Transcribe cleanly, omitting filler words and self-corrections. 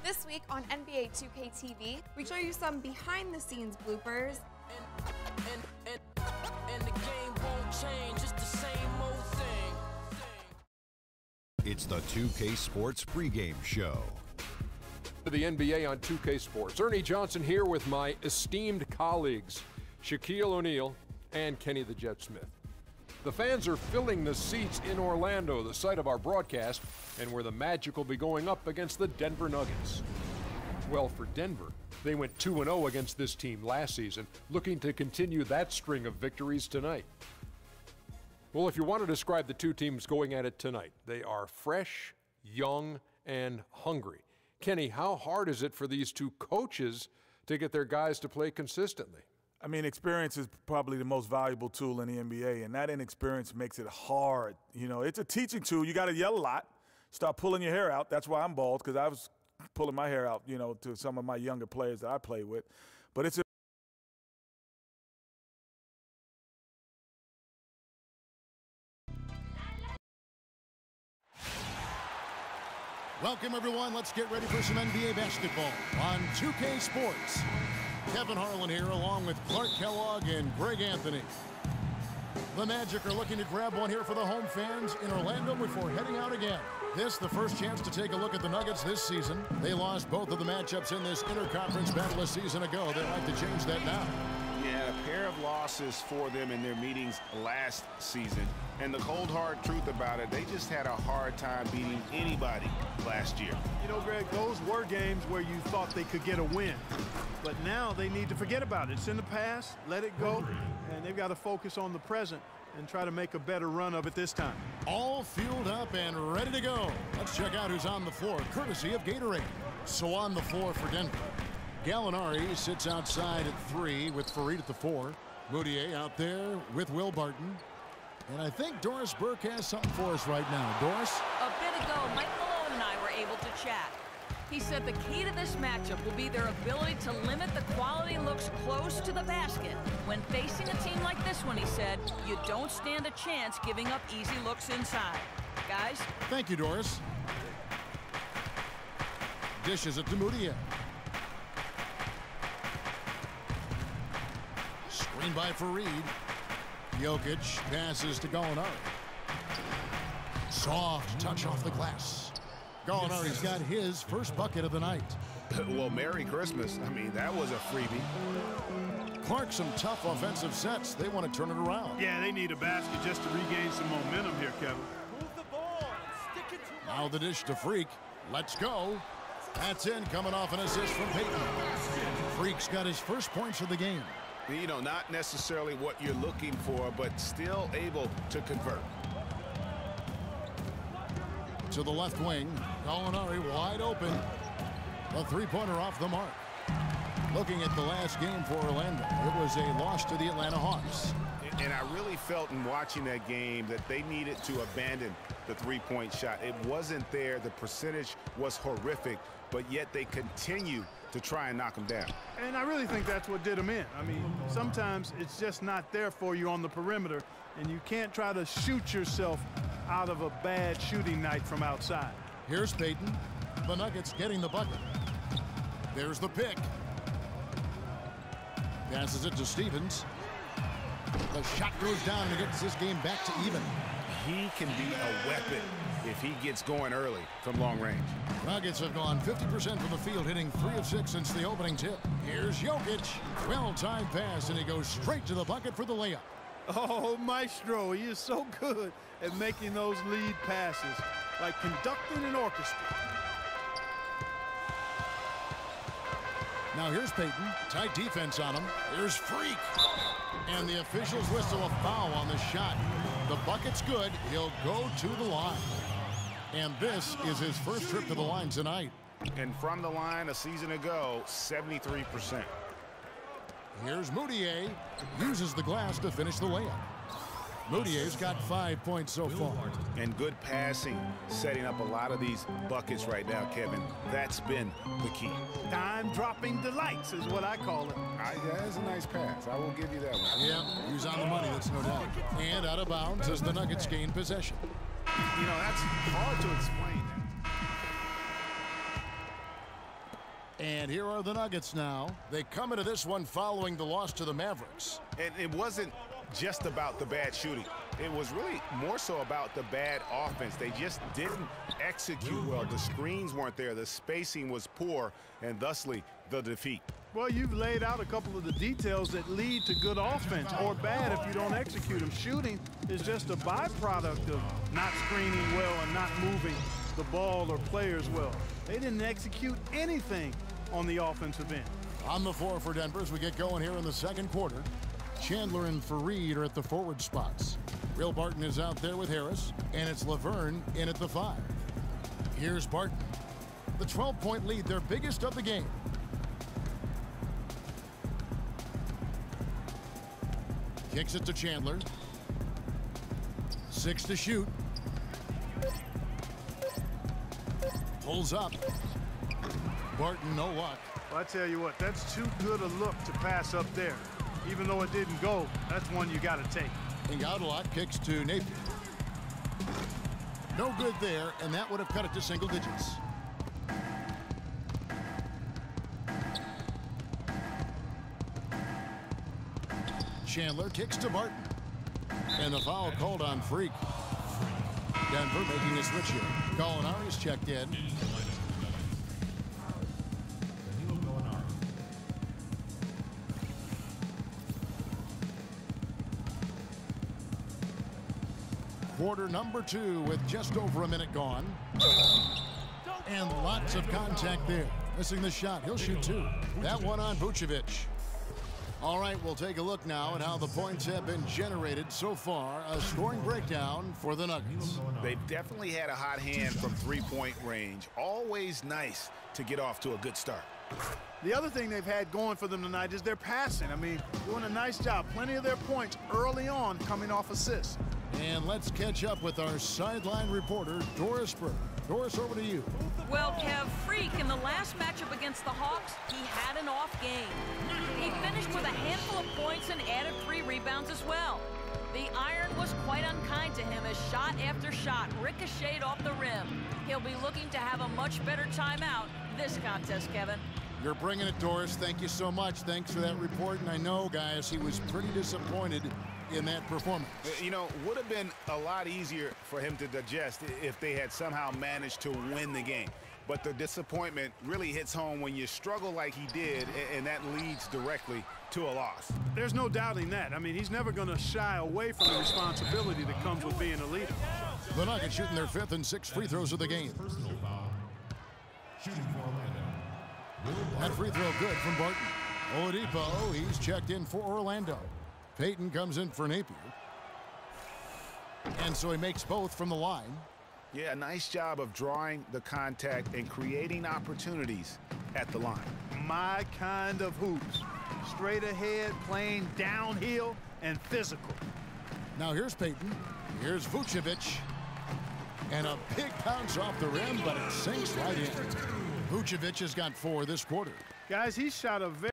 This week on NBA 2K TV, we show you some behind-the-scenes bloopers. And the game won't change, it's the same old thing. It's the 2K Sports pregame show. The NBA on 2K Sports. Ernie Johnson here with my esteemed colleagues, Shaquille O'Neal and Kenny the Jet Smith. The fans are filling the seats in Orlando, the site of our broadcast, and where the Magic will be going up against the Denver Nuggets. Well, for Denver, they went 2-0 against this team last season, looking to continue that string of victories tonight. Well, if you want to describe the two teams going at it tonight, they are fresh, young, and hungry. Kenny, how hard is it for these two coaches to get their guys to play consistently? I mean, experience is probably the most valuable tool in the NBA, and that inexperience makes it hard. You know, it's a teaching tool. You got to yell a lot, start pulling your hair out. That's why I'm bald, because I was pulling my hair out, you know, to some of my younger players that I play with. But it's a Welcome, everyone. Let's get ready for some NBA basketball on 2K Sports. Kevin Harlan here, along with Clark Kellogg and Greg Anthony. The Magic are looking to grab one here for the home fans in Orlando before heading out again. This, the first chance to take a look at the Nuggets this season. They lost both of the matchups in this interconference battle a season ago. They'd like to change that now. Yeah, a pair of losses for them in their meetings last season. And the cold, hard truth about it, they just had a hard time beating anybody last year. You know, Greg, those were games where you thought they could get a win. But now they need to forget about it. It's in the past, let it go, and they've got to focus on the present and try to make a better run of it this time. All fueled up and ready to go. Let's check out who's on the floor, courtesy of Gatorade. So on the floor for Denver, Gallinari sits outside at 3 with Farid at the 4. Moutier out there with Will Barton. And I think Doris Burke has something for us right now. Doris? A bit ago, Mike Malone and I were able to chat. He said the key to this matchup will be their ability to limit the quality looks close to the basket. When facing a team like this one, he said, you don't stand a chance giving up easy looks inside. Guys? Thank you, Doris. Dishes it to Moutier. Screen by Farid. Jokic passes to Gallinari. Soft touch off the glass. Gallinari's got his first bucket of the night. Well, Merry Christmas. I mean, that was a freebie. Clark, some tough offensive sets. They want to turn it around. Yeah, they need a basket just to regain some momentum here, Kevin. Move the ball and stick it to Now the dish to Freak. Let's go. That's in, coming off an assist from Payton. Freak's got his first points of the game. You know, not necessarily what you're looking for, but still able to convert. To the left wing, Gallinari wide open. A three-pointer off the mark. Looking at the last game for Orlando, it was a loss to the Atlanta Hawks. And I really felt in watching that game that they needed to abandon the three-point shot. It wasn't there. The percentage was horrific, but yet they continue to try and knock them down. And I really think that's what did them in. I mean, sometimes it's just not there for you on the perimeter, and you can't try to shoot yourself out of a bad shooting night from outside. Here's Payton. The Nuggets getting the bucket. There's the pick. Passes it to Stevens. The shot goes down and gets this game back to even. He can be a weapon if he gets going early from long range. Nuggets have gone 50% from the field, hitting 3 of 6 since the opening tip. Here's Jokic. Well-timed pass, and he goes straight to the bucket for the layup. Oh, Maestro, he is so good at making those lead passes, like conducting an orchestra. Now here's Payton. Tight defense on him. Here's Freak. And the officials whistle a foul on the shot. The bucket's good. He'll go to the line. And this is his first trip to the line tonight. And from the line a season ago, 73%. Here's Moutier. Uses the glass to finish the layup. Moutier's got 5 points so far. And good passing, setting up a lot of these buckets right now, Kevin. That's been the key. Time-dropping delights is what I call it. Yeah, that's a nice pass. I will give you that one. Yeah, he was on the money, that's no doubt. And out of bounds as the Nuggets gain possession. You know, that's hard to explain. And here are the Nuggets now. They come into this one following the loss to the Mavericks. And it wasn't just about the bad shooting. It was really more so about the bad offense. They just didn't execute well. The screens weren't there. The spacing was poor, and thusly the defeat. Well, you've laid out a couple of the details that lead to good offense, or bad if you don't execute them. Shooting is just a byproduct of not screening well and not moving the ball or players well. They didn't execute anything on the offensive end. On the floor for Denver as we get going here in the second quarter. Chandler and Fareed are at the forward spots. Will Barton is out there with Harris, and it's Laverne in at the 5. Here's Barton. The 12-point lead, their biggest of the game. Kicks it to Chandler. 6 to shoot. Pulls up. Barton, no luck. Well, I tell you what, that's too good a look to pass up there. Even though it didn't go, that's one you got to take. And Gaudelot kicks to Napier. No good there, and that would have cut it to single digits. Chandler kicks to Barton. And the foul called on Freak. Denver making a switch here. Gallinari's checked in. Quarter number 2 with just over a minute gone. And lots of contact there. Missing the shot. He'll shoot 2. That one on Vucevic. All right, we'll take a look now at how the points have been generated so far. A scoring breakdown for the Nuggets. They've definitely had a hot hand from three-point range. Always nice to get off to a good start. The other thing they've had going for them tonight is their passing. I mean, doing a nice job. Plenty of their points early on coming off assists. And let's catch up with our sideline reporter, Doris Burke. Doris, over to you. Well, Kev, Freak, in the last matchup against the Hawks, he had an off game. He finished with a handful of points and added 3 rebounds as well. The iron was quite unkind to him as shot after shot ricocheted off the rim. He'll be looking to have a much better time out this contest, Kevin. You're bringing it, Doris. Thank you so much. Thanks for that report. And I know, guys, he was pretty disappointed in that performance. You know, would have been a lot easier for him to digest if they had somehow managed to win the game. But the disappointment really hits home when you struggle like he did, and that leads directly to a loss. There's no doubting that. I mean, he's never going to shy away from the responsibility that comes with being a leader. The Nuggets shooting their 5th and 6th free throws of the game. That free throw good from Barton. Oladipo, he's checked in for Orlando. Payton comes in for Napier. And so he makes both from the line. Yeah, a nice job of drawing the contact and creating opportunities at the line. My kind of hoops. Straight ahead, playing downhill, and physical. Now here's Payton. Here's Vucevic. And a big bounce off the rim, but it sinks right in. Vucevic has got 4 this quarter. Guys, he shot a very